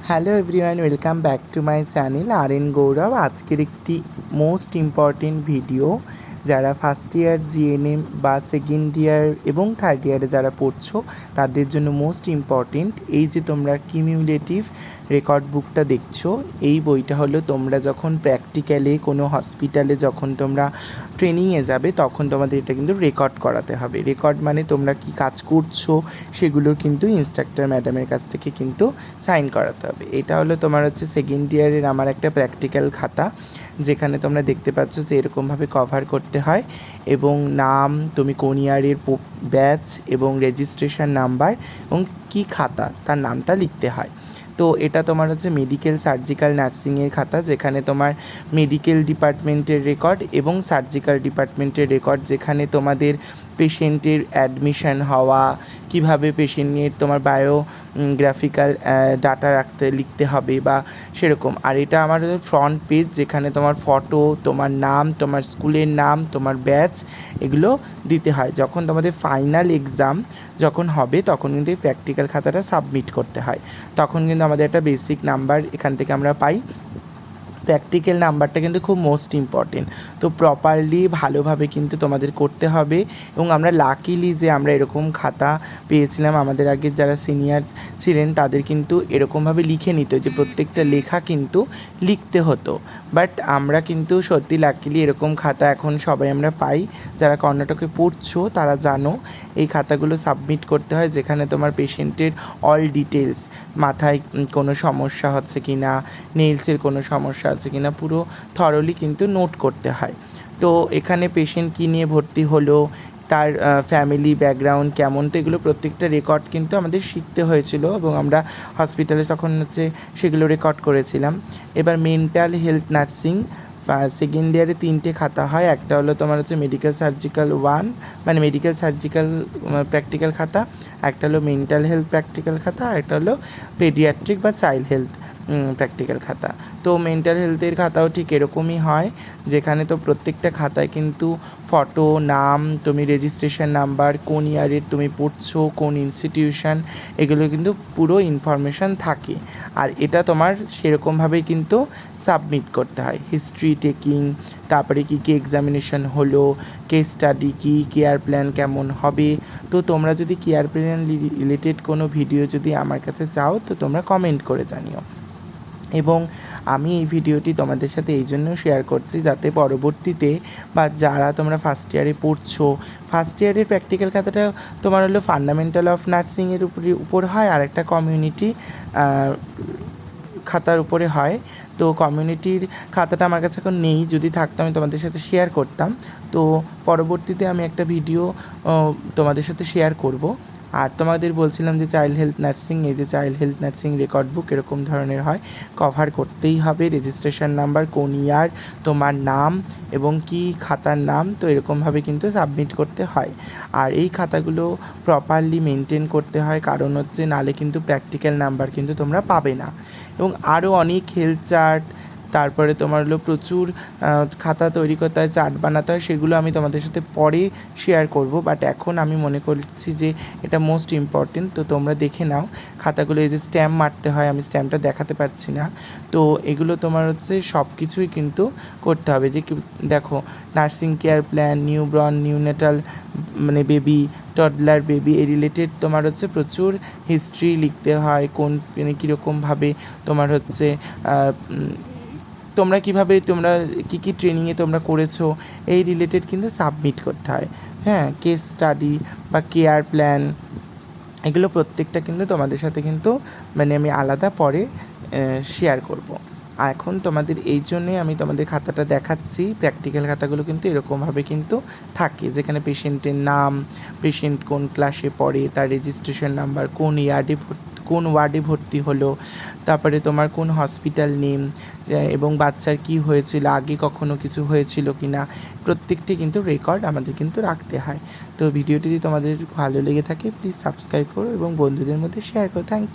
Hello everyone, welcome back to my channel rngourab। আজকের একটি most important video. যারা first year GNM বা second year এবং third ইয়ারে যারা পড়ছো তাদের জন্য মোস্ট ইম্পর্টেন্ট। এই যে তোমরা কিউমুলেটিভ রেকর্ড বুকটা দেখছো, এই বইটা হলো তোমরা যখন প্র্যাকটিক্যালে কোনো হসপিটালে যখন তোমরা ট্রেনিংয়ে যাবে তখন তোমাদের এটা কিন্তু রেকর্ড করাতে হবে। রেকর্ড মানে তোমরা কি কাজ করছো সেগুলোর কিন্তু ইনস্ট্রাক্টর ম্যাডামের কাছ থেকে কিন্তু সাইন করাতে হবে। এটা হলো তোমার হচ্ছে সেকেন্ড ইয়ারের আমার একটা প্র্যাকটিক্যাল খাতা, যেখানে তোমরা দেখতে পাচ্ছ যে এরকমভাবে কভার করতে হয় এবং নাম, তুমি কোন ইয়ারের ব্যাচ এবং রেজিস্ট্রেশন নাম্বার এবং কী খাতা তার নামটা লিখতে হয়। তো এটা তোমার হচ্ছে মেডিকেল সার্জিক্যাল নার্সিংয়ের খাতা, যেখানে তোমার মেডিকেল ডিপার্টমেন্টের রেকর্ড এবং সার্জিক্যাল ডিপার্টমেন্টের রেকর্ড, যেখানে তোমাদের পেশেন্টের অ্যাডমিশন হওয়া, কিভাবে পেশেন্টের তোমার বায়োগ্রাফিক্যাল ডাটা লিখতে হবে বা সেরকম। আর এটা আমার ফ্রন্ট পেজ, যেখানে তোমার ফটো, তোমার নাম, তোমার স্কুলের নাম, তোমার ব্যাচ এগুলো দিতে হয়। যখন তোমাদের ফাইনাল এক্সাম যখন হবে তখন কিন্তু এই প্র্যাকটিক্যাল খাতাটা সাবমিট করতে হয়। তখন কিন্তু আমাদের একটা বেসিক নাম্বার এখান থেকে আমরা পাই। প্র্যাকটিক্যাল নাম্বারটা কিন্তু খুব মোস্ট ইম্পর্টেন্ট। তো প্রপারলি ভালোভাবে কিন্তু তোমাদের করতে হবে। এবং আমরা লাকিলি যে আমরা এরকম খাতা পেয়েছিলাম, আমাদের আগে যারা সিনিয়র ছিলেন তাদের কিন্তু এরকমভাবে লিখে নিত, যে প্রত্যেকটা লেখা কিন্তু লিখতে হতো। বাট আমরা কিন্তু সত্যি লাকিলি এরকম খাতা এখন সবাই আমরা পাই। যারা কর্ণাটকে পড়ছো তারা জানো এই খাতাগুলো সাবমিট করতে হয়, যেখানে তোমার পেশেন্টের অল ডিটেলস, মাথায় কোনো সমস্যা হচ্ছে কি না, নেইলসের কোনো সমস্যা আছে কি না, পুরো থরলি কিন্তু নোট করতে হয়। তো এখানে পেশেন্ট কী নিয়ে ভর্তি হলো, তার ফ্যামিলি ব্যাকগ্রাউন্ড কেমন, তো এগুলো প্রত্যেকটা রেকর্ড কিন্তু আমাদের শিখতে হয়েছিল এবং আমরা হসপিটালে তখন হচ্ছে সেগুলো রেকর্ড করেছিলাম। এবার মেন্টাল হেলথ নার্সিং সেকেন্ড ইয়ারে 3টে খাতা হয়। একটা হলো তোমার হচ্ছে মেডিকেল সার্জিক্যাল 1, মানে মেডিকেল সার্জিক্যাল প্র্যাকটিক্যাল খাতা, একটা হলো মেন্টাল হেলথ প্র্যাকটিক্যাল খাতা, আর একটা হলো পেডিয়াট্রিক বা চাইল্ড হেলথ প্র্যাকটিক্যাল খাতা। তো মেন্টাল হেলথের খাতাও ঠিক এরকমই হয়, যেখানে তো প্রত্যেকটা খাতায় কিন্তু ফটো, নাম, তুমি রেজিস্ট্রেশন নাম্বার, কোন ইয়ারের তুমি পড়ছো, কোন ইনস্টিটিউশন, এগুলো কিন্তু পুরো ইনফরমেশান থাকে। আর এটা তোমার সেরকমভাবেই কিন্তু সাবমিট করতে হয়। হিস্ট্রি টেকিং, তারপরে কী কী এক্সামিনেশন হলো, কেস স্টাডি কী, কেয়ার প্ল্যান কেমন হবে। তো তোমরা যদি কেয়ার প্ল্যান রিলেটেড কোনো ভিডিও যদি আমার কাছে চাও তো তোমরা কমেন্ট করে জানিও। এবং আমি এই ভিডিওটি তোমাদের সাথে এই জন্য শেয়ার করছি, যাতে পরবর্তীতে বা যারা তোমরা ফার্স্ট ইয়ারে পড়ছো, ফার্স্ট ইয়ারের প্র্যাকটিক্যাল খাতাটা তোমার হলো ফান্ডামেন্টাল অফ নার্সিংয়ের উপর হয়, আর একটা কমিউনিটি খাতার উপরে হয়। তো কমিউনিটির খাতাটা আমার কাছে এখন নেই, যদি থাকতো আমি তোমাদের সাথে শেয়ার করতাম। তো পরবর্তীতে আমি একটা ভিডিও তোমাদের সাথে শেয়ার করব। আর তোমাদের বলছিলাম যে চাইল্ড হেলথ নার্সিং, এই যে চাইল্ড হেলথ নার্সিং রেকর্ড বুক এরকম ধরনের হয়, কভার করতেই হবে রেজিস্ট্রেশন নাম্বার, কোন ইয়ার, তোমার নাম এবং কি খাতার নাম, তো এরকমভাবে কিন্তু সাবমিট করতে হয়। আর এই খাতাগুলো প্রপারলি মেনটেন করতে হয়, কারণ হচ্ছে নালে কিন্তু প্র্যাকটিক্যাল নাম্বার কিন্তু তোমরা পাবে না। এবং আরও অনেক হেলথ চার্ট, তারপরে তোমার হলো প্রচুর খাতা তৈরি করতে হয়, চার্ট বানাতে হয়, সেগুলো আমি তোমাদের সাথে পরে শেয়ার করব। বাট এখন আমি মনে করছি যে এটা মোস্ট ইম্পর্টেন্ট, তো তোমরা দেখে নাও খাতাগুলো। এই যে স্ট্যাম্প মারতে হয়, আমি স্ট্যাম্পটা দেখাতে পারছি না। তো এগুলো তোমার হচ্ছে সব কিছুই কিন্তু করতে হবে। যে দেখো, nursing care plan, newborn, neonatal মানে বেবি, টডলার বেবি, এই রিলেটেড তোমার হচ্ছে প্রচুর হিস্ট্রি লিখতে হয়, কোন মানে কীরকমভাবে তোমার হচ্ছে তোমরা কীভাবে তোমরা কী কী ট্রেনিংয়ে তোমরা করেছো এই রিলেটেড কিন্তু সাবমিট করতে হয়। হ্যাঁ, কেস স্টাডি বা কেয়ার প্ল্যান এগুলো প্রত্যেকটা কিন্তু তোমাদের সাথে কিন্তু মানে আমি আলাদা পরে শেয়ার করব। এখন তোমাদের এই জন্যই আমি তোমাদের খাতাটা দেখাচ্ছি। প্র্যাকটিক্যাল খাতাগুলো কিন্তু এরকমভাবে কিন্তু থাকে, যেখানে পেশেন্টের নাম, পেশেন্ট কোন ক্লাসে পড়ে, তার রেজিস্ট্রেশন নাম্বার, কোন ওয়ার্ডে ভর্তি হলো, তারপরে তোমার কোন হসপিটাল নেম, এবং বাচ্চার কি হয়েছিল, আগে কখনো কিছু হয়েছিল কি না, প্রত্যেকটি কিন্তু রেকর্ড আমাদের কিন্তু রাখতে হয়। তো ভিডিওটি যদি তোমাদের ভালো লেগে থাকে প্লিজ সাবস্ক্রাইব করো এবং বন্ধুদের মধ্যে শেয়ার করো। Thank you.